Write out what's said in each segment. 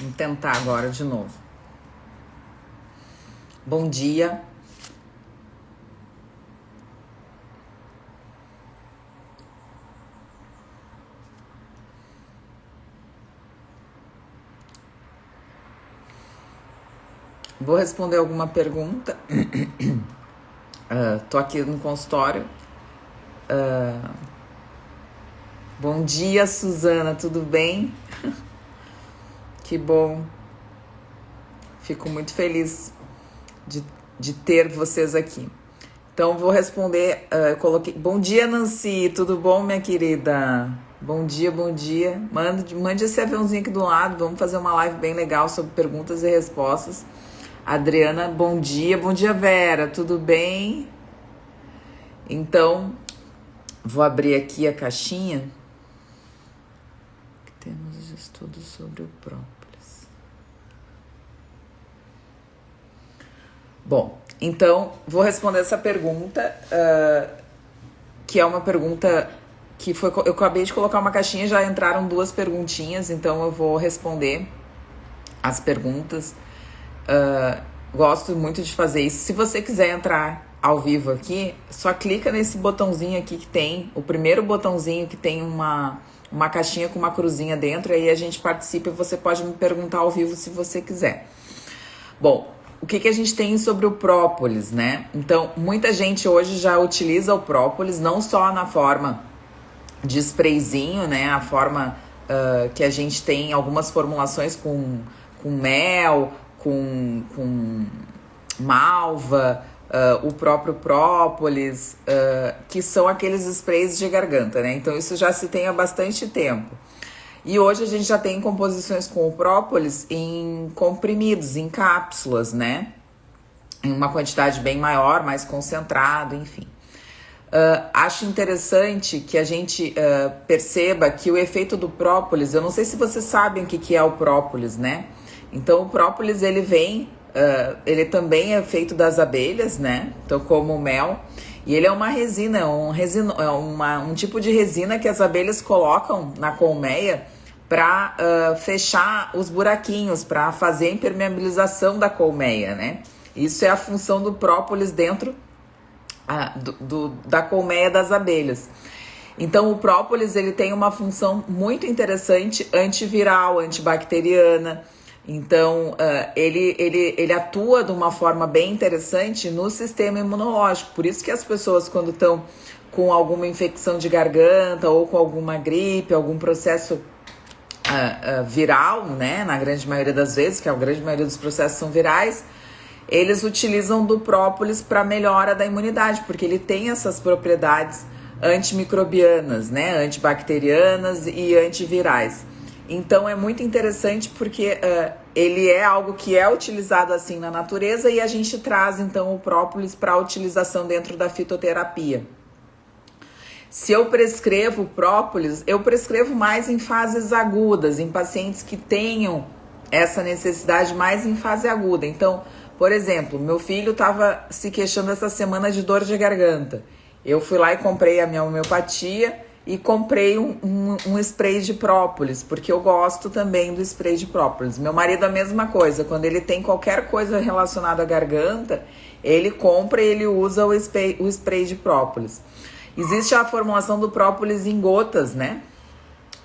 Vamos tentar agora de novo. Bom dia. Vou responder alguma pergunta. Tô aqui no consultório. Bom dia, Suzana, tudo bem? Que bom. Fico muito feliz de ter vocês aqui. Então, vou responder. Coloquei. Bom dia, Nancy, tudo bom, minha querida? Bom dia, bom dia. Mande esse aviãozinho aqui do lado. Vamos fazer uma live bem legal sobre perguntas e respostas. Adriana, bom dia. Bom dia, Vera, tudo bem? Então, vou abrir aqui a caixinha. Temos estudos sobre o própolis. Bom, então, vou responder essa pergunta, que é uma pergunta que foi... Eu acabei de colocar uma caixinha, já entraram 2 perguntinhas, então eu vou responder as perguntas. Gosto muito de fazer isso. Se você quiser entrar ao vivo aqui, só clica nesse botãozinho aqui que tem, o primeiro botãozinho que tem uma caixinha com uma cruzinha dentro, aí a gente participa e você pode me perguntar ao vivo se você quiser. Bom, o que a gente tem sobre o própolis, né? Então, muita gente hoje já utiliza o própolis, não só na forma de sprayzinho, né? A forma que a gente tem algumas formulações com mel, com malva, o próprio própolis, que são aqueles sprays de garganta, né? Então isso já se tem há bastante tempo. E hoje a gente já tem composições com o própolis em comprimidos, em cápsulas, né? Em uma quantidade bem maior, mais concentrado, enfim. Acho interessante que a gente perceba que o efeito do própolis, eu não sei se vocês sabem o que é o própolis, né? Então o própolis ele vem, ele também é feito das abelhas, né? Então como o mel, e ele é uma resina, um tipo de resina que as abelhas colocam na colmeia para fechar os buraquinhos, para fazer a impermeabilização da colmeia, né? Isso é a função do própolis dentro da colmeia das abelhas. Então o própolis ele tem uma função muito interessante, antiviral, antibacteriana. Então, ele atua de uma forma bem interessante no sistema imunológico. Por isso que as pessoas, quando estão com alguma infecção de garganta ou com alguma gripe, algum processo viral, né? Na grande maioria das vezes, que a grande maioria dos processos são virais, eles utilizam do própolis para melhora da imunidade, porque ele tem essas propriedades antimicrobianas, né? Antibacterianas e antivirais. Então é muito interessante porque ele é algo que é utilizado assim na natureza e a gente traz então o própolis para utilização dentro da fitoterapia. Se eu prescrevo própolis, eu prescrevo mais em fases agudas, em pacientes que tenham essa necessidade mais em fase aguda. Então, por exemplo, meu filho estava se queixando essa semana de dor de garganta. Eu fui lá e comprei a minha homeopatia e comprei um spray de própolis, porque eu gosto também do spray de própolis. Meu marido a mesma coisa, quando ele tem qualquer coisa relacionada à garganta, ele compra e ele usa o spray de própolis. Existe a formulação do própolis em gotas, né?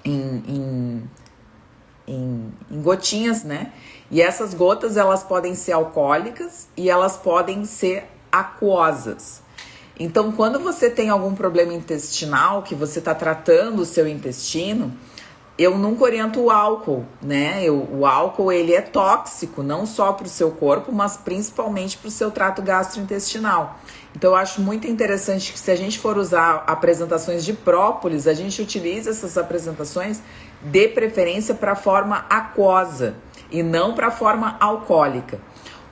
Em gotinhas, né? E essas gotas, elas podem ser alcoólicas e elas podem ser aquosas. Então, quando você tem algum problema intestinal, que você está tratando o seu intestino, eu nunca oriento o álcool, né? O álcool, ele é tóxico, não só para o seu corpo, mas principalmente para o seu trato gastrointestinal. Então, eu acho muito interessante que se a gente for usar apresentações de própolis, a gente utilize essas apresentações de preferência para a forma aquosa e não para a forma alcoólica.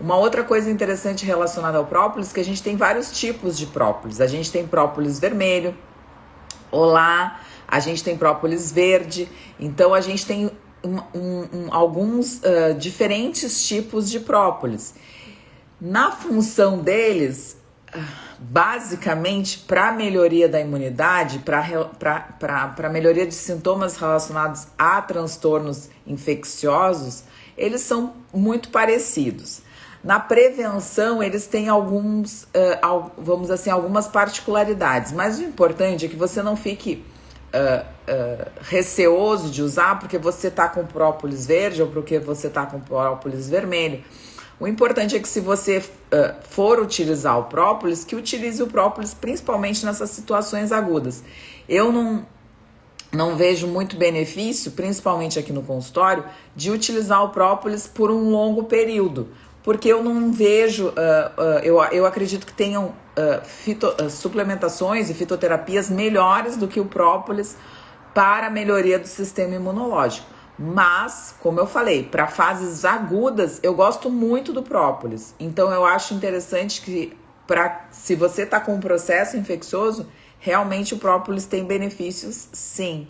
Uma outra coisa interessante relacionada ao própolis é que a gente tem vários tipos de própolis. A gente tem própolis vermelho, a gente tem própolis verde. Então, a gente tem alguns diferentes tipos de própolis. Na função deles, basicamente, para melhoria da imunidade, para melhoria de sintomas relacionados a transtornos infecciosos, eles são muito parecidos. Na prevenção, eles têm vamos dizer assim, algumas particularidades, mas o importante é que você não fique receoso de usar porque você está com própolis verde ou porque você está com própolis vermelho. O importante é que se você for utilizar o própolis, que utilize o própolis principalmente nessas situações agudas. Eu não vejo muito benefício, principalmente aqui no consultório, de utilizar o própolis por um longo período, porque eu não vejo, eu acredito que tenham suplementações e fitoterapias melhores do que o própolis para a melhoria do sistema imunológico. Mas, como eu falei, para fases agudas, eu gosto muito do própolis. Então, eu acho interessante que, se você está com um processo infeccioso, realmente o própolis tem benefícios, sim.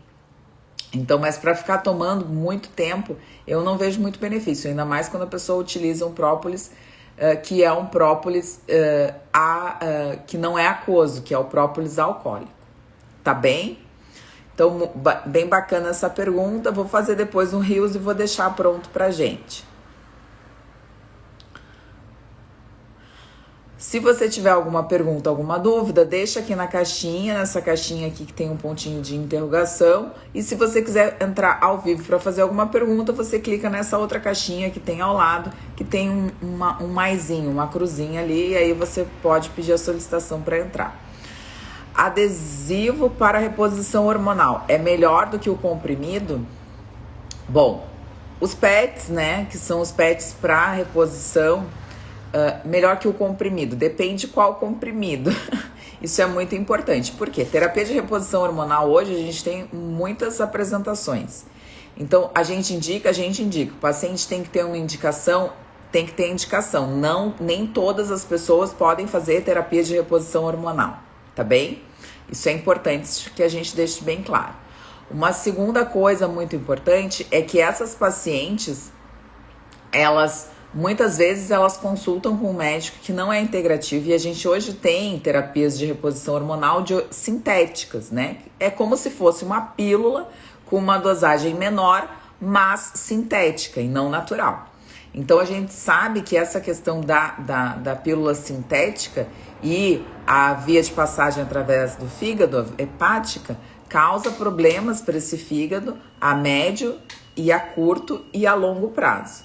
Então, mas para ficar tomando muito tempo, eu não vejo muito benefício. Ainda mais quando a pessoa utiliza um própolis que é um própolis que não é aquoso, que é o própolis alcoólico. Tá bem? Então, bem bacana essa pergunta. Vou fazer depois um reels e vou deixar pronto pra gente. Se você tiver alguma pergunta, alguma dúvida, deixa aqui na caixinha, nessa caixinha aqui que tem um pontinho de interrogação. E se você quiser entrar ao vivo para fazer alguma pergunta, você clica nessa outra caixinha que tem ao lado, que tem um maisinho, uma cruzinha ali, e aí você pode pedir a solicitação para entrar. Adesivo para reposição hormonal é melhor do que o comprimido? Bom, os PETs, né, que são os PETs para reposição, melhor que o comprimido, depende qual comprimido. Isso é muito importante, porque terapia de reposição hormonal hoje a gente tem muitas apresentações. Então a gente indica, o paciente tem que ter uma indicação, tem que ter indicação. Nem todas as pessoas podem fazer terapia de reposição hormonal, tá bem? Isso é importante que a gente deixe bem claro. Uma segunda coisa muito importante é que essas pacientes, muitas vezes elas consultam com um médico que não é integrativo, e a gente hoje tem terapias de reposição hormonal sintéticas, né? É como se fosse uma pílula com uma dosagem menor, mas sintética e não natural. Então a gente sabe que essa questão da pílula sintética e a via de passagem através do fígado, hepática, causa problemas para esse fígado a médio e a curto e a longo prazo.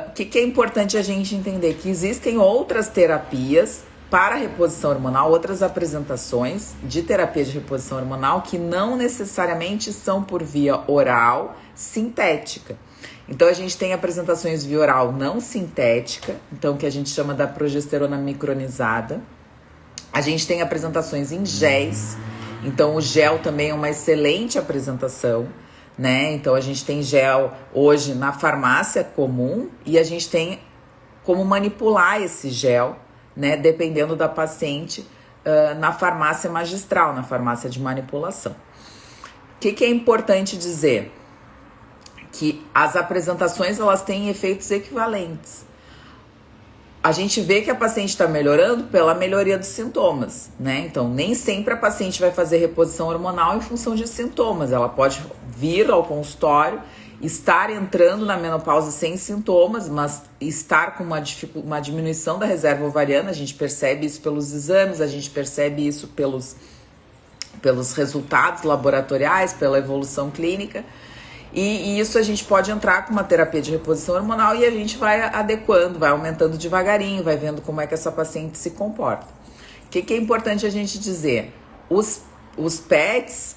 O que é importante a gente entender? Que existem outras terapias para reposição hormonal, outras apresentações de terapia de reposição hormonal que não necessariamente são por via oral sintética. Então a gente tem apresentações via oral não sintética, então que a gente chama da progesterona micronizada. A gente tem apresentações em géis, então o gel também é uma excelente apresentação, né? Então a gente tem gel hoje na farmácia comum e a gente tem como manipular esse gel, né? Dependendo da paciente, na farmácia magistral, na farmácia de manipulação. O que é importante dizer? Que as apresentações elas têm efeitos equivalentes. A gente vê que a paciente está melhorando pela melhoria dos sintomas, né? Então, nem sempre a paciente vai fazer reposição hormonal em função de sintomas. Ela pode vir ao consultório, estar entrando na menopausa sem sintomas, mas estar com uma diminuição da reserva ovariana. A gente percebe isso pelos exames, a gente percebe isso pelos resultados laboratoriais, pela evolução clínica. E isso a gente pode entrar com uma terapia de reposição hormonal e a gente vai adequando, vai aumentando devagarinho, vai vendo como é que essa paciente se comporta. O que é importante a gente dizer? Os PETs,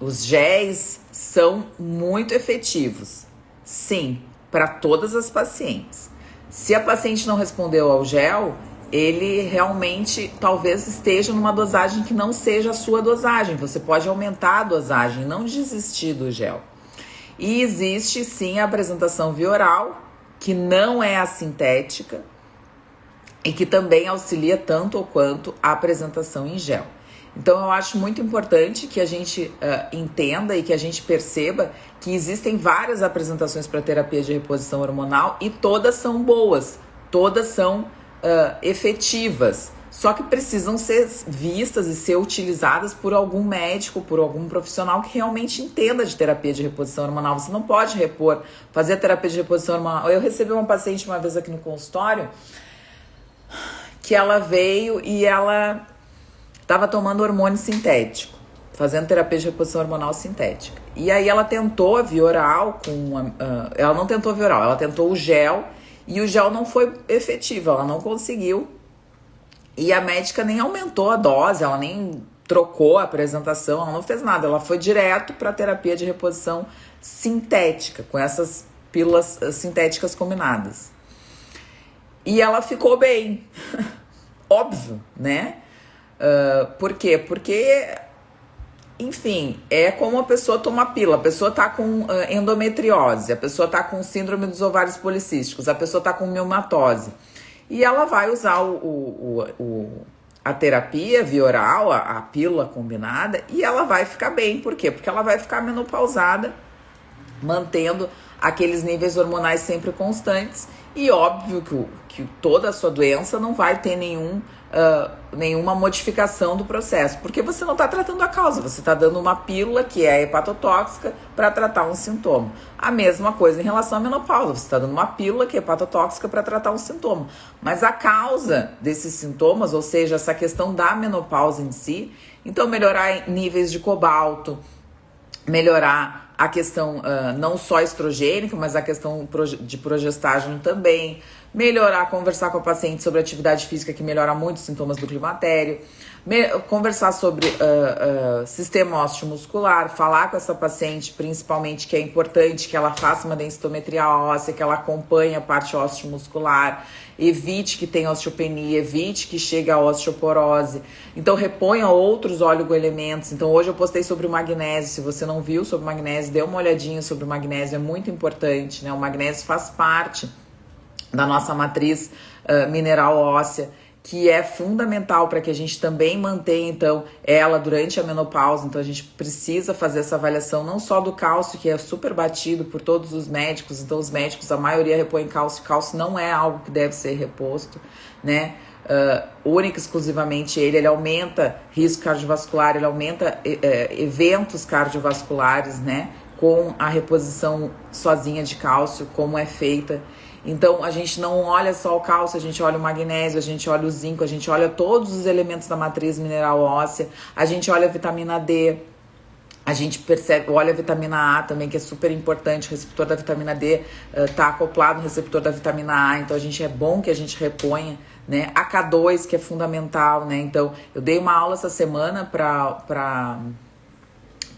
os géis são muito efetivos, sim, para todas as pacientes. Se a paciente não respondeu ao gel, ele realmente talvez esteja numa dosagem que não seja a sua dosagem. Você pode aumentar a dosagem, não desistir do gel. E existe sim a apresentação via oral, que não é a sintética e que também auxilia tanto ou quanto a apresentação em gel. Então eu acho muito importante que a gente entenda e que a gente perceba que existem várias apresentações para terapia de reposição hormonal e todas são boas, todas são efetivas, só que precisam ser vistas e ser utilizadas por algum médico, por algum profissional que realmente entenda de terapia de reposição hormonal. Você não pode fazer a terapia de reposição hormonal. Eu recebi uma paciente uma vez aqui no consultório que ela veio e ela estava tomando hormônio sintético, fazendo terapia de reposição hormonal sintética. E aí ela tentou a via oral, ela não tentou a via oral, ela tentou o gel, e o gel não foi efetivo, ela não conseguiu. E a médica nem aumentou a dose, ela nem trocou a apresentação, ela não fez nada. Ela foi direto para a terapia de reposição sintética, com essas pílulas sintéticas combinadas. E ela ficou bem. Óbvio, né? Por quê? Porque, enfim, é como a pessoa toma pílula. A pessoa tá com endometriose, a pessoa tá com síndrome dos ovários policísticos, a pessoa tá com miomatose. E ela vai usar a terapia via oral, a pílula combinada, e ela vai ficar bem. Por quê? Porque ela vai ficar menopausada, mantendo aqueles níveis hormonais sempre constantes. E óbvio que toda a sua doença não vai ter nenhuma modificação do processo, porque você não está tratando a causa, você está dando uma pílula que é hepatotóxica para tratar um sintoma. A mesma coisa em relação à menopausa, você está dando uma pílula que é hepatotóxica para tratar um sintoma. Mas a causa desses sintomas, ou seja, essa questão da menopausa em si, então melhorar níveis de cobalto, melhorar a questão não só estrogênica, mas a questão de progestágeno também, melhorar, conversar com a paciente sobre atividade física, que melhora muito os sintomas do climatério, conversar sobre sistema osteomuscular, falar com essa paciente, principalmente, que é importante que ela faça uma densitometria óssea, que ela acompanhe a parte osteomuscular, evite que tenha osteopenia, evite que chegue a osteoporose. Então reponha outros oligoelementos. Então hoje eu postei sobre o magnésio, se você não viu sobre o magnésio, dê uma olhadinha sobre o magnésio, é muito importante, né? O magnésio faz parte da nossa matriz mineral óssea, que é fundamental para que a gente também mantenha, então, ela durante a menopausa. Então a gente precisa fazer essa avaliação não só do cálcio, que é super batido por todos os médicos. Então os médicos, a maioria repõe cálcio. Cálcio não é algo que deve ser reposto, né? Única e exclusivamente ele aumenta risco cardiovascular, ele aumenta eventos cardiovasculares, né? Com a reposição sozinha de cálcio, como é feita. Então, a gente não olha só o cálcio, a gente olha o magnésio, a gente olha o zinco, a gente olha todos os elementos da matriz mineral óssea, a gente olha a vitamina D, a gente olha a vitamina A também, que é super importante, o receptor da vitamina D tá acoplado no receptor da vitamina A, então é bom que a gente reponha, né? A K2, que é fundamental, né? Então, eu dei uma aula essa semana para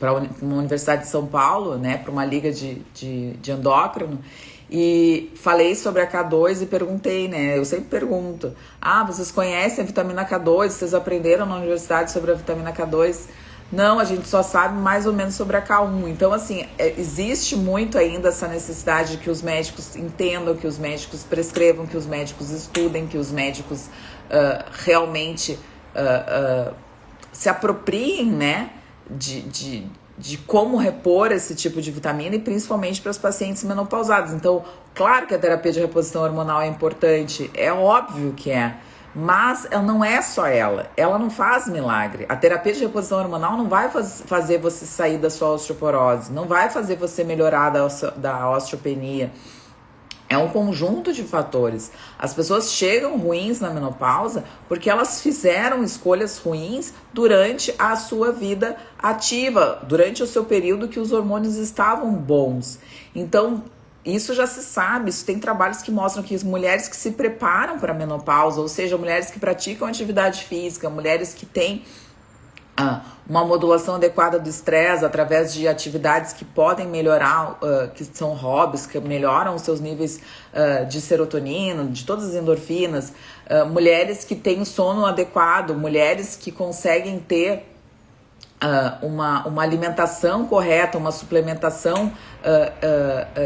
uma universidade de São Paulo, né? Para uma liga de endócrino, e falei sobre a K2 e perguntei, né? Eu sempre pergunto: vocês conhecem a vitamina K2? Vocês aprenderam na universidade sobre a vitamina K2? Não, a gente só sabe mais ou menos sobre a K1. Então, assim, existe muito ainda essa necessidade de que os médicos entendam, que os médicos prescrevam, que os médicos estudem, que os médicos realmente se apropriem, né? De como repor esse tipo de vitamina, e principalmente para os pacientes menopausados. Então, claro que a terapia de reposição hormonal é importante, é óbvio que é, mas ela não é só ela não faz milagre. A terapia de reposição hormonal não vai fazer você sair da sua osteoporose, não vai fazer você melhorar da osteopenia. É um conjunto de fatores. As pessoas chegam ruins na menopausa porque elas fizeram escolhas ruins durante a sua vida ativa, durante o seu período que os hormônios estavam bons. Então, isso já se sabe, isso tem trabalhos que mostram que as mulheres que se preparam para a menopausa, ou seja, mulheres que praticam atividade física, mulheres que têm uma modulação adequada do estresse através de atividades que podem melhorar, que são hobbies, que melhoram os seus níveis de serotonina, de todas as endorfinas, mulheres que têm sono adequado, mulheres que conseguem ter uma alimentação correta, uma suplementação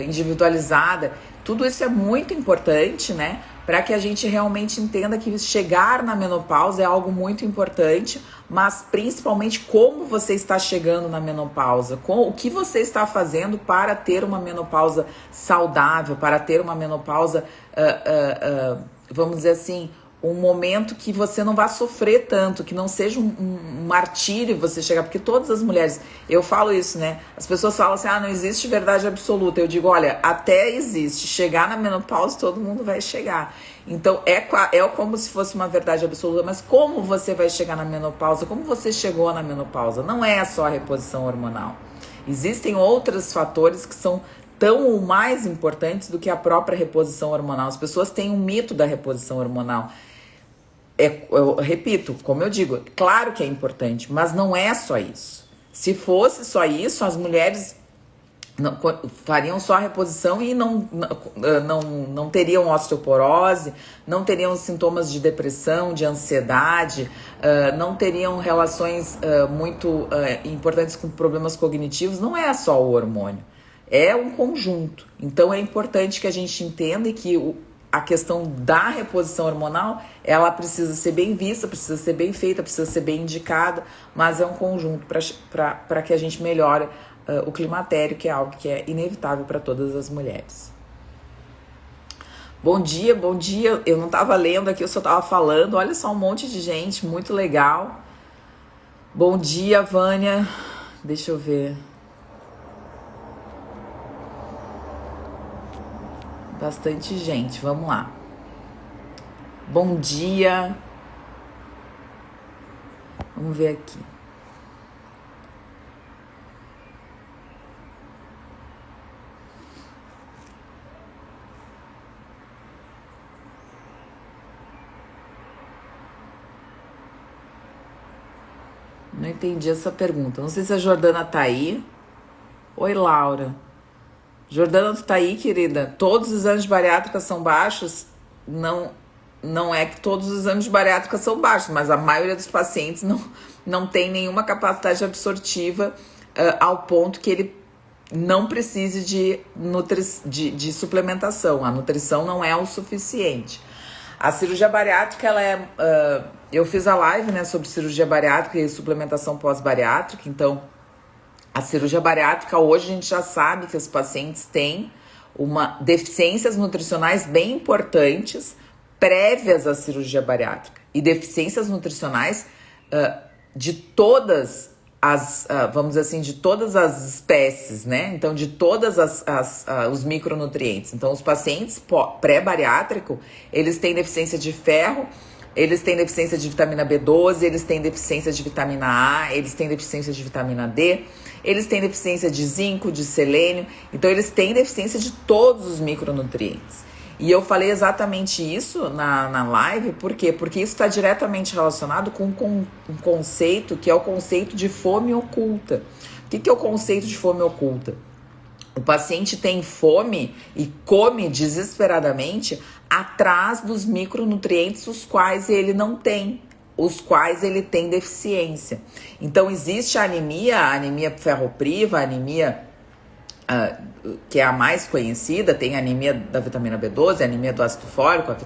individualizada. Tudo isso é muito importante, né? Para que a gente realmente entenda que chegar na menopausa é algo muito importante, mas principalmente como você está chegando na menopausa, o que você está fazendo para ter uma menopausa saudável, para ter uma menopausa, vamos dizer assim, um momento que você não vá sofrer tanto, que não seja um martírio você chegar, porque todas as mulheres, eu falo isso, né? As pessoas falam assim, não existe verdade absoluta. Eu digo, olha, até existe. Chegar na menopausa, todo mundo vai chegar. Então, é como se fosse uma verdade absoluta, mas como você vai chegar na menopausa? Como você chegou na menopausa? Não é só a reposição hormonal. Existem outros fatores que são tão ou mais importantes do que a própria reposição hormonal. As pessoas têm um mito da reposição hormonal. Eu repito, como eu digo, claro que é importante, mas não é só isso. Se fosse só isso, as mulheres fariam só a reposição e não teriam osteoporose, não teriam sintomas de depressão, de ansiedade, não teriam relações muito importantes com problemas cognitivos. Não é só o hormônio, é um conjunto. Então é importante que a gente entenda que a questão da reposição hormonal, ela precisa ser bem vista, precisa ser bem feita, precisa ser bem indicada, mas é um conjunto para que a gente melhore o climatério, que é algo que é inevitável para todas as mulheres. Bom dia, bom dia. Eu não estava lendo aqui, eu só estava falando. Olha só, um monte de gente, muito legal. Bom dia, Vânia. Deixa eu ver. Bastante gente, vamos lá. Bom dia. Vamos ver aqui. Não entendi essa pergunta. Não sei se a Jordana tá aí. Oi, Laura. Jordana, tu tá aí, querida? Todos os exames de bariátrica são baixos? Não é que todos os exames de bariátrica são baixos, mas a maioria dos pacientes não tem nenhuma capacidade absortiva ao ponto que ele não precise de suplementação. A nutrição não é o suficiente. A cirurgia bariátrica, eu fiz a live, né, sobre cirurgia bariátrica e suplementação pós-bariátrica. Então, a cirurgia bariátrica, hoje a gente já sabe que os pacientes têm deficiências nutricionais bem importantes prévias à cirurgia bariátrica. E deficiências nutricionais de todas as, vamos dizer assim, de todas as espécies, né? Então, de todas os micronutrientes. Então, os pacientes pré-bariátrico, eles têm deficiência de ferro, eles têm deficiência de vitamina B12, eles têm deficiência de vitamina A, eles têm deficiência de vitamina D, eles têm deficiência de zinco, de selênio. Então, eles têm deficiência de todos os micronutrientes. E eu falei exatamente isso na live, por quê? Porque isso está diretamente relacionado com um conceito que é o conceito de fome oculta. O que é o conceito de fome oculta? O paciente tem fome e come desesperadamente atrás dos micronutrientes os quais ele não tem, os quais ele tem deficiência. Então existe a anemia ferropriva, a anemia que é a mais conhecida, tem a anemia da vitamina B12, a anemia do ácido fólico, a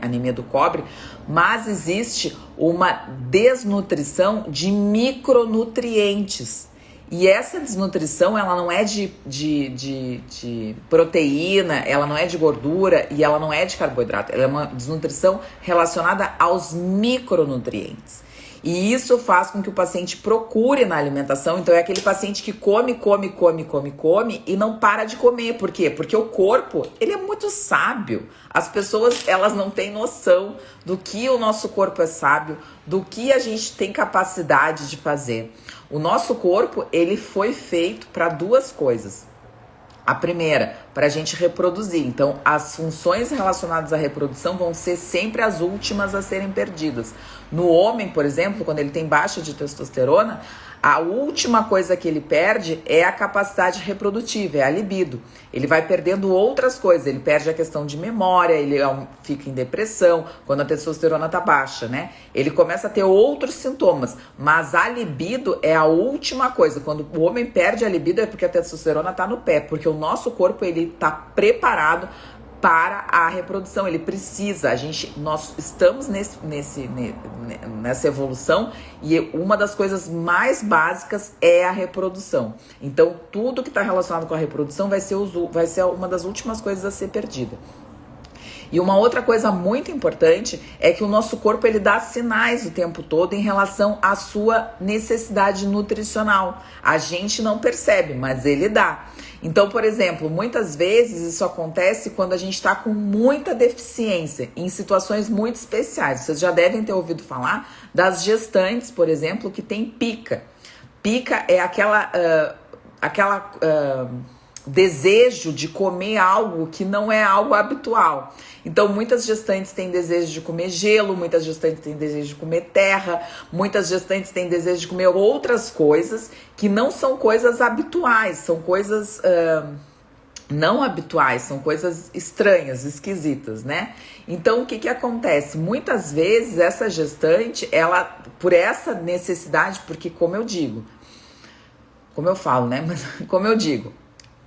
anemia do cobre, mas existe uma desnutrição de micronutrientes. E essa desnutrição, ela não é de proteína, ela não é de gordura e ela não é de carboidrato. Ela é uma desnutrição relacionada aos micronutrientes. E isso faz com que o paciente procure na alimentação. Então é aquele paciente que come e não para de comer. Por quê? Porque o corpo, ele é muito sábio. As pessoas, elas não têm noção do que o nosso corpo é sábio, do que a gente tem capacidade de fazer. O nosso corpo, ele foi feito para duas coisas. A primeira, para a gente reproduzir. Então, as funções relacionadas à reprodução vão ser sempre as últimas a serem perdidas. No homem, por exemplo, quando ele tem baixa de testosterona, a última coisa que ele perde é a capacidade reprodutiva, é a libido. Ele vai perdendo outras coisas, ele perde a questão de memória, ele fica em depressão, quando a testosterona tá baixa, né? Ele começa a ter outros sintomas, mas a libido é a última coisa. Quando o homem perde a libido é porque a testosterona tá no pé, porque o nosso corpo, ele tá preparado para a reprodução, ele precisa, nós estamos nessa evolução e uma das coisas mais básicas é a reprodução. Então, tudo que está relacionado com a reprodução vai ser uma das últimas coisas a ser perdida. E uma outra coisa muito importante é que o nosso corpo ele dá sinais o tempo todo em relação à sua necessidade nutricional. A gente não percebe, mas ele dá. Então, por exemplo, muitas vezes isso acontece quando a gente está com muita deficiência, em situações muito especiais. Vocês já devem ter ouvido falar das gestantes, por exemplo, que tem pica. Pica é aquela desejo de comer algo que não é algo habitual. Então, muitas gestantes têm desejo de comer gelo, muitas gestantes têm desejo de comer terra, muitas gestantes têm desejo de comer outras coisas que não são coisas habituais, são coisas não habituais, são coisas estranhas, esquisitas, né? Então, o que que acontece? Muitas vezes, essa gestante, ela, por essa necessidade, porque como eu falo, né? Mas como eu digo,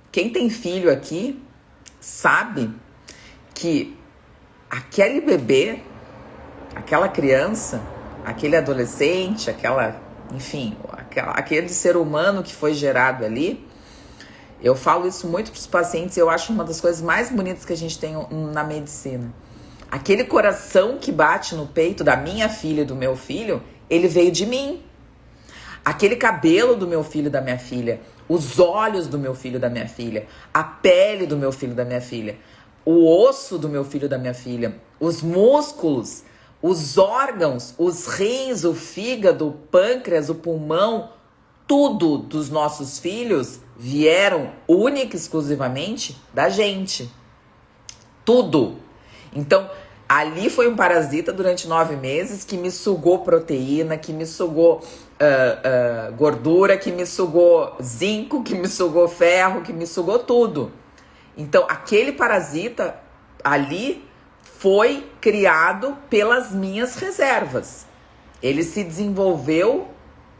quem tem filho aqui sabe que aquele bebê, aquela criança, aquele adolescente, aquele ser humano que foi gerado ali, eu falo isso muito para os pacientes, eu acho uma das coisas mais bonitas que a gente tem na medicina. Aquele coração que bate no peito da minha filha e do meu filho, ele veio de mim. Aquele cabelo do meu filho e da minha filha, os olhos do meu filho e da minha filha, a pele do meu filho e da minha filha, o osso do meu filho e da minha filha, os músculos, os órgãos, os rins, o fígado, o pâncreas, o pulmão, tudo dos nossos filhos vieram única e exclusivamente da gente. Tudo. Então, ali foi um parasita durante 9 meses que me sugou proteína, que me sugou gordura, que me sugou zinco, que me sugou ferro, que me sugou tudo. Então, aquele parasita ali foi criado pelas minhas reservas. Ele se desenvolveu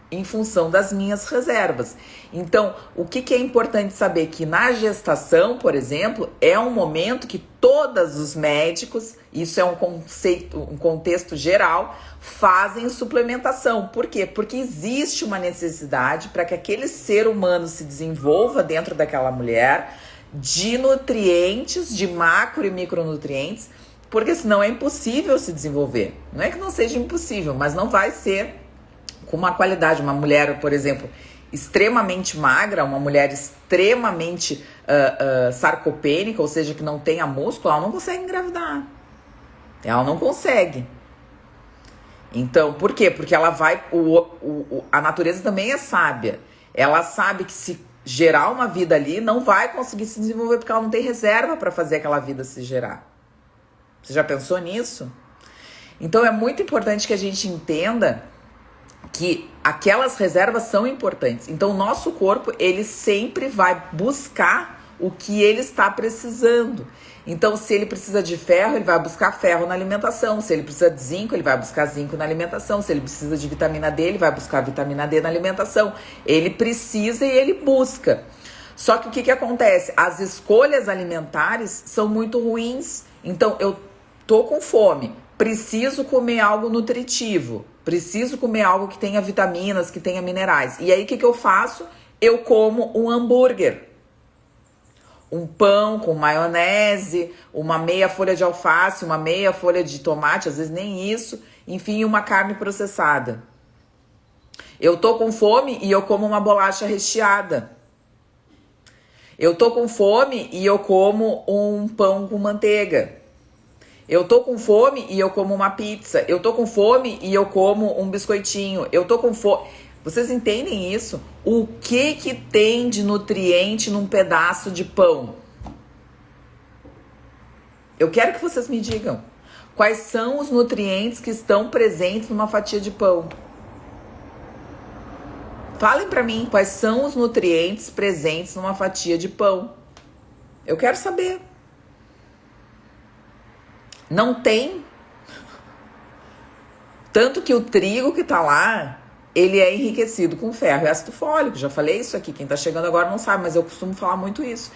em função das minhas reservas. Então, o que é importante saber? Que na gestação, por exemplo, é um momento que todos os médicos, isso é um conceito, um contexto geral, fazem suplementação. Por quê? Porque existe uma necessidade para que aquele ser humano se desenvolva dentro daquela mulher de nutrientes, de macro e micronutrientes, porque senão é impossível se desenvolver. Não é que não seja impossível, mas não vai ser com uma qualidade. Uma mulher, por exemplo, extremamente magra, uma mulher extremamente sarcopênica, ou seja, que não tenha músculo, ela não consegue engravidar. Ela não consegue. Então, por quê? Porque ela vai... a natureza também é sábia. Ela sabe que se gerar uma vida ali, não vai conseguir se desenvolver, porque ela não tem reserva para fazer aquela vida se gerar. Você já pensou nisso? Então, é muito importante que a gente entenda que aquelas reservas são importantes. Então, o nosso corpo, ele sempre vai buscar o que ele está precisando. Então, se ele precisa de ferro, ele vai buscar ferro na alimentação. Se ele precisa de zinco, ele vai buscar zinco na alimentação. Se ele precisa de vitamina D, ele vai buscar vitamina D na alimentação. Ele precisa e ele busca. Só que o que acontece? As escolhas alimentares são muito ruins. Então, eu tô com fome, preciso comer algo nutritivo. Preciso comer algo que tenha vitaminas, que tenha minerais. E aí, o que eu faço? Eu como um hambúrguer. Um pão com maionese, uma meia folha de alface, uma meia folha de tomate, às vezes nem isso. Enfim, uma carne processada. Eu tô com fome e eu como uma bolacha recheada. Eu tô com fome e eu como um pão com manteiga. Eu tô com fome e eu como uma pizza. Eu tô com fome e eu como um biscoitinho. Eu tô com fome. Vocês entendem isso? O que tem de nutriente num pedaço de pão? Eu quero que vocês me digam. Quais são os nutrientes que estão presentes numa fatia de pão? Falem pra mim quais são os nutrientes presentes numa fatia de pão. Eu quero saber. Não tem. Tanto que o trigo que tá lá, ele é enriquecido com ferro e ácido fólico. Já falei isso aqui. Quem tá chegando agora não sabe, mas eu costumo falar muito isso.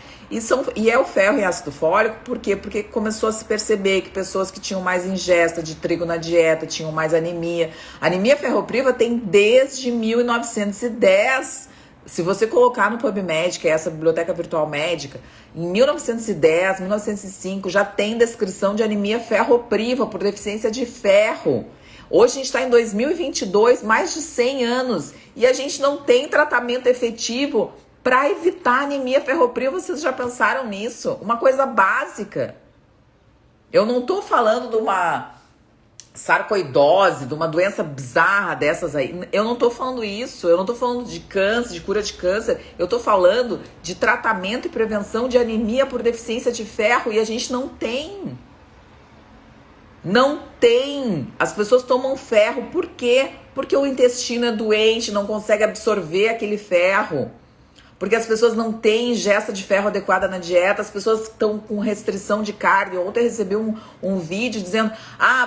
E é o ferro e ácido fólico, por quê? Porque começou a se perceber que pessoas que tinham mais ingesta de trigo na dieta tinham mais anemia. A anemia ferropriva tem desde 1910. Se você colocar no PubMed, que é essa biblioteca virtual médica, em 1910, 1905, já tem descrição de anemia ferropriva por deficiência de ferro. Hoje a gente está em 2022, mais de 100 anos, e a gente não tem tratamento efetivo para evitar anemia ferropriva. Vocês já pensaram nisso? Uma coisa básica. Eu não estou falando de uma sarcoidose, de uma doença bizarra dessas aí. Eu não tô falando isso. Eu não tô falando de câncer, de cura de câncer. Eu tô falando de tratamento e prevenção de anemia por deficiência de ferro, e a gente não tem. Não tem. As pessoas tomam ferro. Por quê? Porque o intestino é doente, não consegue absorver aquele ferro. Porque as pessoas não têm ingesta de ferro adequada na dieta, as pessoas estão com restrição de carne. Ontem recebi um vídeo dizendo,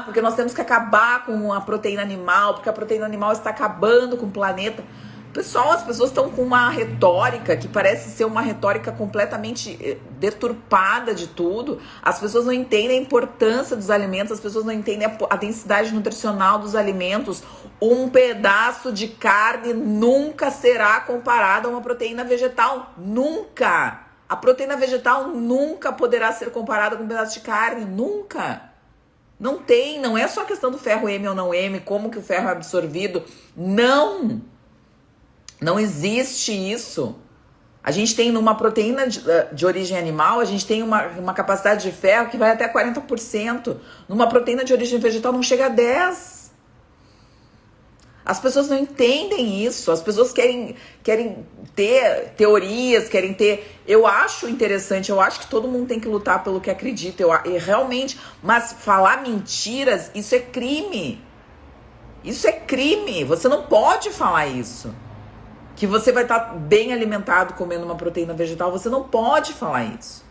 porque nós temos que acabar com a proteína animal, porque a proteína animal está acabando com o planeta. Pessoal, as pessoas estão com uma retórica que parece ser uma retórica completamente deturpada de tudo. As pessoas não entendem a importância dos alimentos, as pessoas não entendem a densidade nutricional dos alimentos. Um pedaço de carne nunca será comparado a uma proteína vegetal. Nunca! A proteína vegetal nunca poderá ser comparada com um pedaço de carne. Nunca! Não tem, não é só questão do ferro M ou não M, como que o ferro é absorvido. Não! Não existe isso. A gente tem numa proteína de origem animal, a gente tem uma capacidade de ferro que vai até 40%. Numa proteína de origem vegetal não chega a 10%. As pessoas não entendem isso. As pessoas querem ter teorias, querem ter... Eu acho interessante, eu acho que todo mundo tem que lutar pelo que acredita. Realmente, mas falar mentiras, isso é crime. Isso é crime. Você não pode falar isso. Que você vai estar bem alimentado comendo uma proteína vegetal, você não pode falar isso.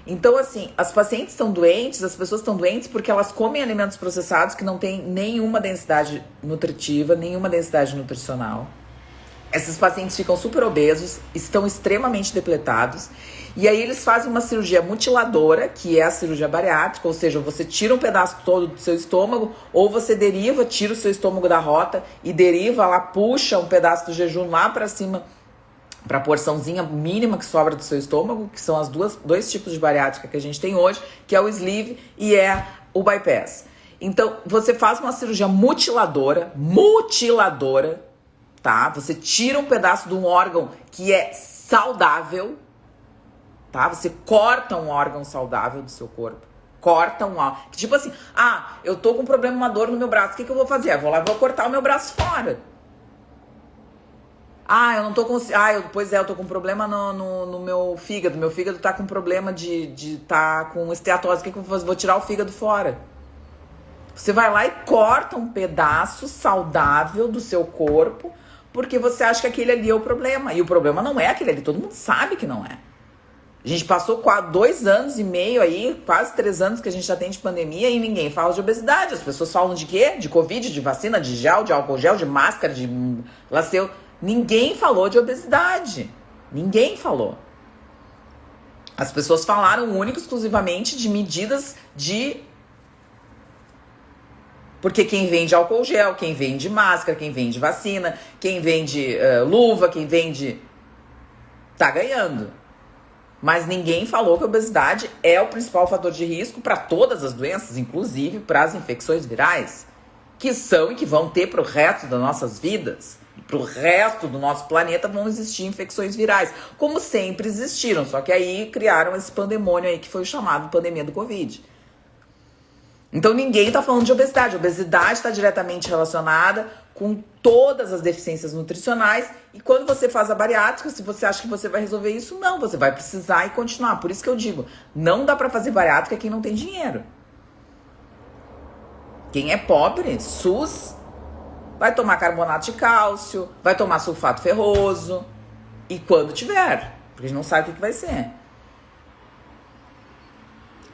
Então, assim, as pacientes estão doentes, as pessoas estão doentes porque elas comem alimentos processados que não têm nenhuma densidade nutritiva, nenhuma densidade nutricional. Esses pacientes ficam super obesos, estão extremamente depletados, e aí eles fazem uma cirurgia mutiladora, que é a cirurgia bariátrica, ou seja, você tira um pedaço todo do seu estômago, ou você tira o seu estômago da rota e deriva lá, puxa um pedaço do jejum lá pra cima, pra porçãozinha mínima que sobra do seu estômago, que são dois tipos de bariátrica que a gente tem hoje, que é o sleeve e é o bypass. Então, você faz uma cirurgia mutiladora, tá? Você tira um pedaço de um órgão que é saudável, tá? Você corta um órgão saudável do seu corpo. Corta um órgão. Tipo assim, eu tô com um problema, uma dor no meu braço, o que eu vou fazer? Eu vou lá e vou cortar o meu braço fora. Eu não tô com... eu tô com um problema no meu fígado. Meu fígado tá com problema de tá com esteatose. O que eu vou fazer? Vou tirar o fígado fora. Você vai lá e corta um pedaço saudável do seu corpo, porque você acha que aquele ali é o problema. E o problema não é aquele ali, todo mundo sabe que não é. A gente passou 2 anos e meio aí, quase 3 anos que a gente já tem de pandemia e ninguém fala de obesidade. As pessoas falam de quê? De Covid, de vacina, de gel, de álcool gel, de máscara, de laceu. Ninguém falou de obesidade. Ninguém falou. As pessoas falaram única e exclusivamente de medidas de... Porque quem vende álcool gel, quem vende máscara, quem vende vacina, quem vende luva, quem vende... tá ganhando. Mas ninguém falou que a obesidade é o principal fator de risco para todas as doenças, inclusive para as infecções virais, que são e que vão ter para o resto das nossas vidas. Para o resto do nosso planeta vão existir infecções virais, como sempre existiram, só que aí criaram esse pandemônio aí que foi chamado pandemia do Covid. Então ninguém está falando de obesidade. A obesidade está diretamente relacionada com todas as deficiências nutricionais, e quando você faz a bariátrica, se você acha que você vai resolver isso, não, você vai precisar e continuar. Por isso que eu digo, não dá para fazer bariátrica quem não tem dinheiro. Quem é pobre, SUS, vai tomar carbonato de cálcio, vai tomar sulfato ferroso, e quando tiver, porque a gente não sabe o que vai ser.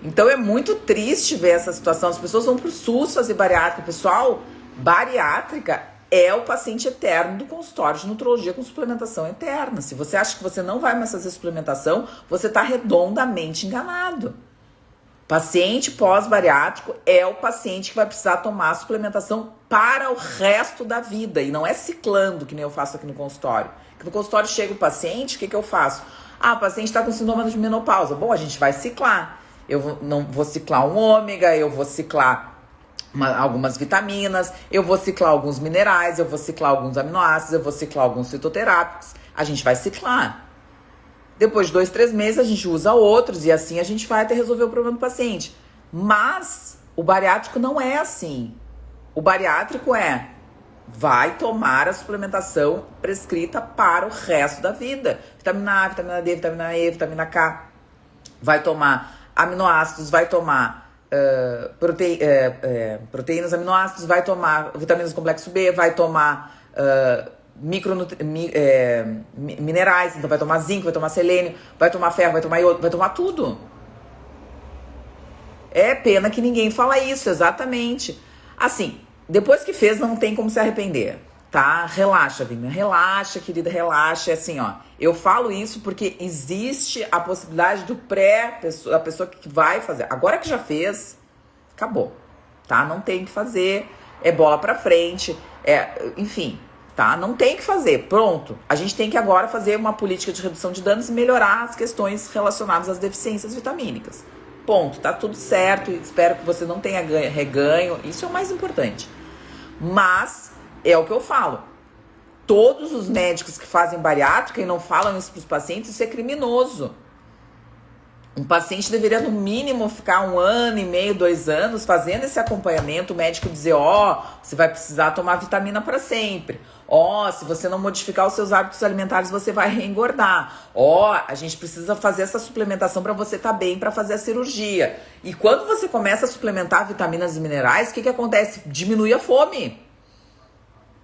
Então é muito triste ver essa situação. As pessoas vão pro SUS fazer bariátrica. Pessoal, bariátrica é o paciente eterno do consultório de nutrologia com suplementação eterna. Se você acha que você não vai mais fazer suplementação, você está redondamente enganado. Paciente pós-bariátrico é o paciente que vai precisar tomar suplementação para o resto da vida. E não é ciclando, que nem eu faço aqui no consultório. No consultório chega o paciente, o que eu faço? O paciente está com sintoma de menopausa. Bom, a gente vai ciclar. Não vou ciclar um ômega, eu vou ciclar algumas vitaminas, eu vou ciclar alguns minerais, eu vou ciclar alguns aminoácidos, eu vou ciclar alguns fitoterápicos. A gente vai ciclar. Depois de 2, 3 meses, a gente usa outros e assim a gente vai até resolver o problema do paciente. Mas o bariátrico não é assim. O bariátrico vai tomar a suplementação prescrita para o resto da vida. Vitamina A, vitamina D, vitamina E, vitamina K. Vai tomar aminoácidos, vai tomar proteínas, aminoácidos, vai tomar vitaminas do complexo B, vai tomar minerais, então vai tomar zinco, vai tomar selênio, vai tomar ferro, vai tomar iodo, vai tomar tudo. É pena que ninguém fala isso, exatamente. Assim, depois que fez, não tem como se arrepender, tá? Relaxa, Vina, relaxa, querida, relaxa. É assim, ó, eu falo isso porque existe a possibilidade da pessoa que vai fazer. Agora que já fez, acabou, tá? Não tem que fazer, é bola pra frente, enfim, tá? Não tem que fazer, pronto. A gente tem que agora fazer uma política de redução de danos e melhorar as questões relacionadas às deficiências vitamínicas. Ponto, tá tudo certo, espero que você não tenha reganho, isso é o mais importante. Mas, é o que eu falo, todos os médicos que fazem bariátrica e não falam isso para os pacientes, isso é criminoso. Um paciente deveria, no mínimo, ficar 1 ano e meio, 2 anos fazendo esse acompanhamento, o médico dizer, você vai precisar tomar vitamina para sempre. Se você não modificar os seus hábitos alimentares, você vai reengordar. A gente precisa fazer essa suplementação para você estar bem para fazer a cirurgia. E quando você começa a suplementar vitaminas e minerais, o que acontece? Diminui a fome.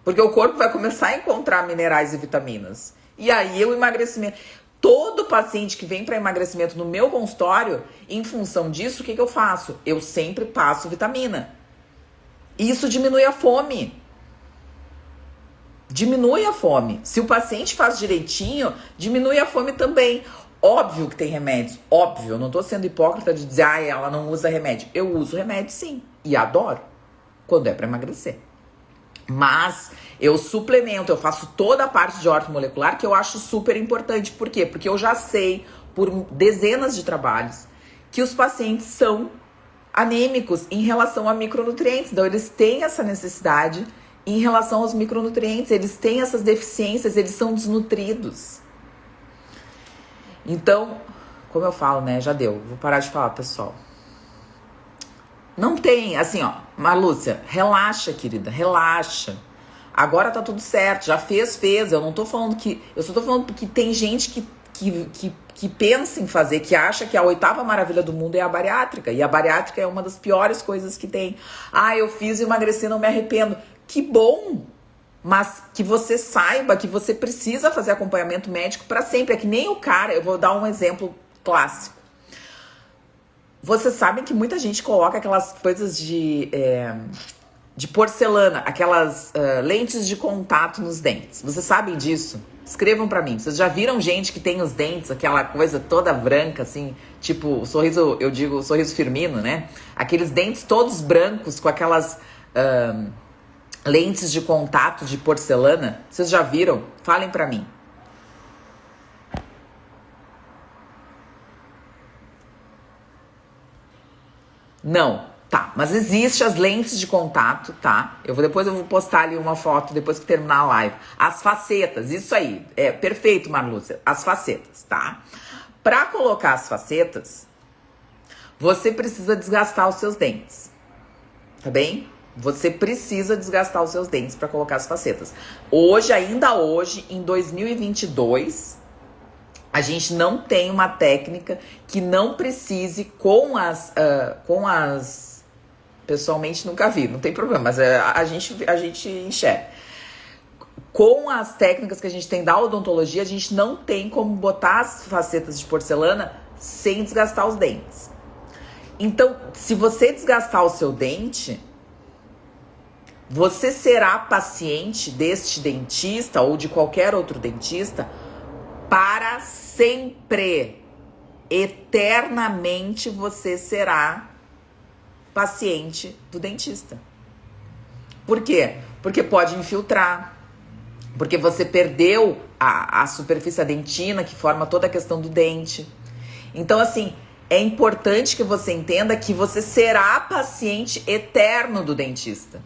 Porque o corpo vai começar a encontrar minerais e vitaminas. E aí o emagrecimento... Todo paciente que vem para emagrecimento no meu consultório, em função disso, o que eu faço? Eu sempre passo vitamina. Isso diminui a fome. Diminui a fome. Se o paciente faz direitinho, diminui a fome também. Óbvio que tem remédios. Óbvio, eu não tô sendo hipócrita de dizer, ela não usa remédio. Eu uso remédio sim. E adoro. Quando é para emagrecer. Mas eu suplemento, eu faço toda a parte de ortomolecular que eu acho super importante. Por quê? Porque eu já sei, por dezenas de trabalhos, que os pacientes são anêmicos em relação a micronutrientes. Então, eles têm essa necessidade em relação aos micronutrientes. Eles têm essas deficiências, eles são desnutridos. Então, como eu falo, né? Já deu. Vou parar de falar, pessoal. Não tem, assim, Marlúcia, relaxa, querida, relaxa. Agora tá tudo certo, já fez. Eu não tô falando que... Eu só tô falando que tem gente que pensa em fazer, que acha que a 8ª maravilha do mundo é a bariátrica. E a bariátrica é uma das piores coisas que tem. Eu fiz emagrecer, não me arrependo. Que bom! Mas que você saiba que você precisa fazer acompanhamento médico para sempre. É que nem o cara, eu vou dar um exemplo clássico. Vocês sabem que muita gente coloca aquelas coisas de porcelana, aquelas lentes de contato nos dentes. Vocês sabem disso? Escrevam pra mim. Vocês já viram gente que tem os dentes, aquela coisa toda branca, assim, tipo o sorriso, eu digo o sorriso Firmino, né? Aqueles dentes todos brancos com aquelas lentes de contato de porcelana. Vocês já viram? Falem pra mim. Não, tá, mas existe as lentes de contato, tá? Depois eu vou postar ali uma foto depois que terminar a live. As facetas, isso aí, perfeito, Marlúcia, as facetas, tá? Pra colocar as facetas, você precisa desgastar os seus dentes, tá bem? Você precisa desgastar os seus dentes para colocar as facetas. Ainda hoje, em 2022... A gente não tem uma técnica que não precise com as... Pessoalmente nunca vi, não tem problema, mas a gente enxerga. Com as técnicas que a gente tem da odontologia, a gente não tem como botar as facetas de porcelana sem desgastar os dentes. Então, se você desgastar o seu dente, você será paciente deste dentista ou de qualquer outro dentista para sempre. eternamente você será paciente do dentista. Por quê? Porque pode infiltrar, porque você perdeu a superfície, a dentina, que forma toda a questão do dente. Então, assim, é importante que você entenda que você será paciente eterno do dentista.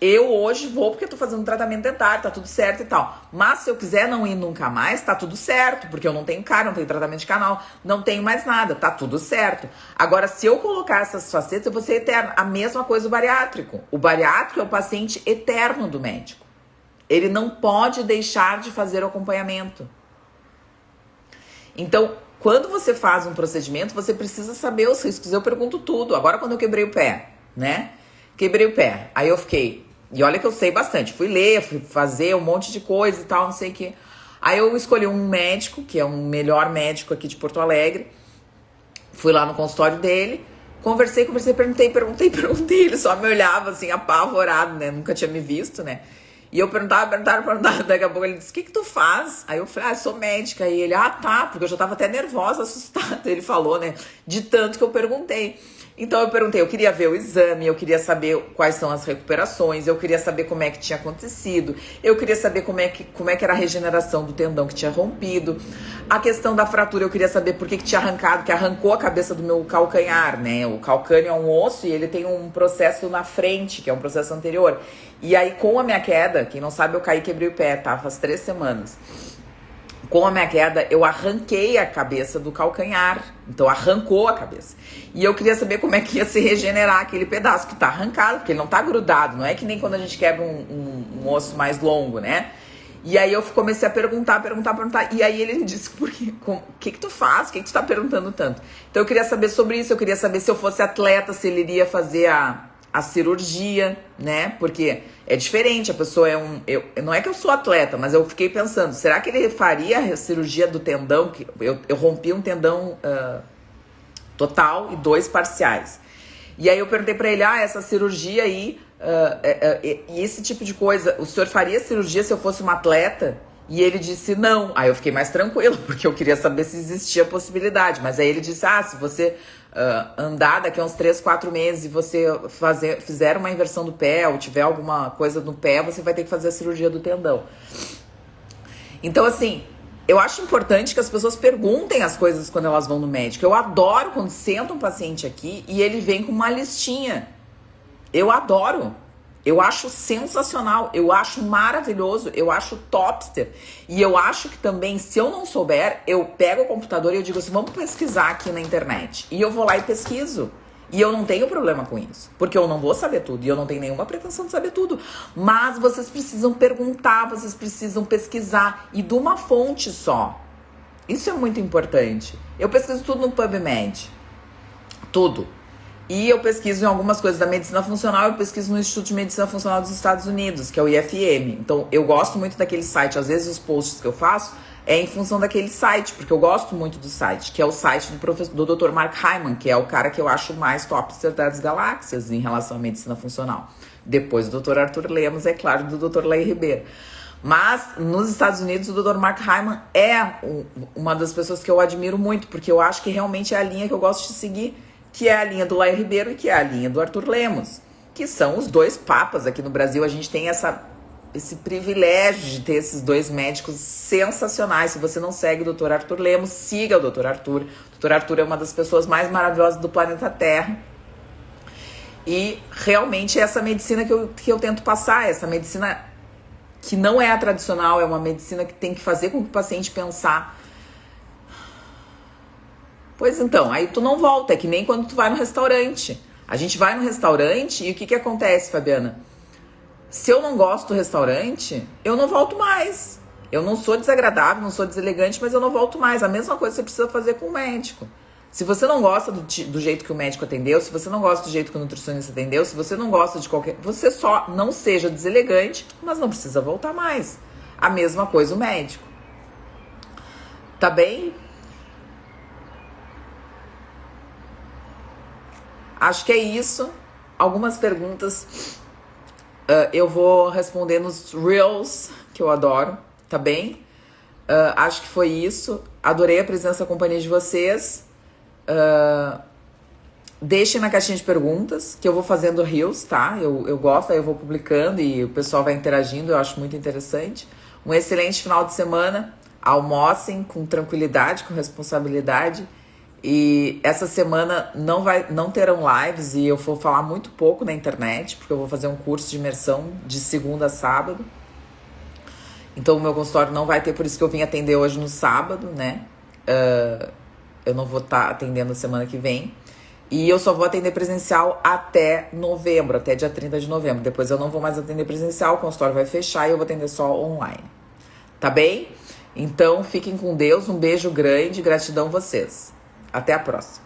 Eu hoje vou porque eu tô fazendo tratamento dentário, tá tudo certo e tal. Mas se eu quiser não ir nunca mais, tá tudo certo, porque eu não tenho cárie, não tenho tratamento de canal, não tenho mais nada, tá tudo certo. Agora, se eu colocar essas facetas, eu vou ser eterno. A mesma coisa o bariátrico. O bariátrico é o paciente eterno do médico. Ele não pode deixar de fazer o acompanhamento. Então, quando você faz um procedimento, você precisa saber os riscos. Eu pergunto tudo. Agora, quando eu quebrei o pé, né? Quebrei o pé. Aí eu fiquei... E olha que eu sei bastante. Fui ler, fui fazer um monte de coisa e tal, não sei o quê. Aí eu escolhi um médico, que é um melhor médico aqui de Porto Alegre. Fui lá no consultório dele. Conversei, perguntei. Ele só me olhava assim, apavorado, né? Nunca tinha me visto, né? E eu perguntava. Daqui a pouco ele disse, o que tu faz? Aí eu falei, eu sou médica. E ele, tá, porque eu já tava até nervosa, assustada. Ele falou, né? De tanto que eu perguntei. Então eu perguntei, eu queria ver o exame, eu queria saber quais são as recuperações, eu queria saber como é que tinha acontecido, eu queria saber como é que era a regeneração do tendão que tinha rompido, a questão da fratura, eu queria saber por que tinha arrancado, que arrancou a cabeça do meu calcanhar, né? O calcâneo é um osso e ele tem um processo na frente, que é um processo anterior. E aí com a minha queda, quem não sabe, eu caí e quebrei o pé, tá? Faz 3 semanas. Com a minha queda, eu arranquei a cabeça do calcanhar. Então, arrancou a cabeça. E eu queria saber como é que ia se regenerar aquele pedaço que tá arrancado, porque ele não tá grudado. Não é que nem quando a gente quebra um osso mais longo, né? E aí eu comecei a perguntar. E aí ele me disse, o que tu faz? O que tu tá perguntando tanto? Então, eu queria saber sobre isso. Eu queria saber se eu fosse atleta, se ele iria fazer a cirurgia, né? Porque é diferente, a pessoa não é que eu sou atleta, mas eu fiquei pensando, será que ele faria a cirurgia do tendão? Que eu rompi um tendão total e 2 parciais. E aí eu perguntei pra ele, essa cirurgia aí, e esse tipo de coisa, o senhor faria cirurgia se eu fosse uma atleta? E ele disse não. Aí eu fiquei mais tranquilo, porque eu queria saber se existia a possibilidade. Mas aí ele disse, se você andar daqui a uns 3, 4 meses e você fizer uma inversão do pé ou tiver alguma coisa no pé, você vai ter que fazer a cirurgia do tendão. Então, assim, eu acho importante que as pessoas perguntem as coisas quando elas vão no médico. Eu adoro quando senta um paciente aqui e ele vem com uma listinha. Eu adoro. Eu acho sensacional, eu acho maravilhoso, eu acho topster. E eu acho que também, se eu não souber, eu pego o computador e eu digo assim, vamos pesquisar aqui na internet. E eu vou lá e pesquiso. E eu não tenho problema com isso, porque eu não vou saber tudo e eu não tenho nenhuma pretensão de saber tudo. Mas vocês precisam perguntar, vocês precisam pesquisar e de uma fonte só. Isso é muito importante. Eu pesquiso tudo no PubMed. Tudo. E eu pesquiso em algumas coisas da medicina funcional, eu pesquiso no Instituto de Medicina Funcional dos Estados Unidos, que é o IFM. Então, eu gosto muito daquele site. Às vezes, os posts que eu faço é em função daquele site, porque eu gosto muito do site, que é o site do Dr. Mark Hyman, que é o cara que eu acho mais topster das galáxias em relação à medicina funcional. Depois do Dr. Arthur Lemos, é claro, do Dr. Laí Ribeiro. Mas, nos Estados Unidos, o Dr. Mark Hyman é uma das pessoas que eu admiro muito, porque eu acho que realmente é a linha que eu gosto de seguir, que é a linha do Laí Ribeiro e que é a linha do Arthur Lemos, que são os 2 papas aqui no Brasil. A gente tem esse privilégio de ter esses 2 médicos sensacionais. Se você não segue o Dr. Arthur Lemos, siga o Dr. Arthur. O Dr. Arthur é uma das pessoas mais maravilhosas do planeta Terra. E realmente é essa medicina que eu tento passar, essa medicina que não é a tradicional, é uma medicina que tem que fazer com que o paciente pensar. Pois então, aí tu não volta, é que nem quando tu vai no restaurante. A gente vai no restaurante e o que acontece, Fabiana? Se eu não gosto do restaurante, eu não volto mais. Eu não sou desagradável, não sou deselegante, mas eu não volto mais. A mesma coisa você precisa fazer com o médico. Se você não gosta do jeito que o médico atendeu, se você não gosta do jeito que o nutricionista atendeu, se você não gosta de qualquer... Você só não seja deselegante, mas não precisa voltar mais. A mesma coisa o médico. Tá bem? Acho que é isso. Algumas perguntas eu vou responder nos Reels, que eu adoro, tá bem? Acho que foi isso. Adorei a presença e a companhia de vocês. Deixem na caixinha de perguntas, que eu vou fazendo reels, tá? Eu gosto, aí eu vou publicando e o pessoal vai interagindo, eu acho muito interessante. Um excelente final de semana. Almocem com tranquilidade, com responsabilidade. E essa semana não terão lives e eu vou falar muito pouco na internet, porque eu vou fazer um curso de imersão de segunda a sábado. Então o meu consultório não vai ter, por isso que eu vim atender hoje no sábado, né? Eu não vou estar atendendo semana que vem. E eu só vou atender presencial até novembro, até dia 30 de novembro. Depois eu não vou mais atender presencial, o consultório vai fechar e eu vou atender só online. Tá bem? Então fiquem com Deus, um beijo grande, gratidão vocês. Até a próxima.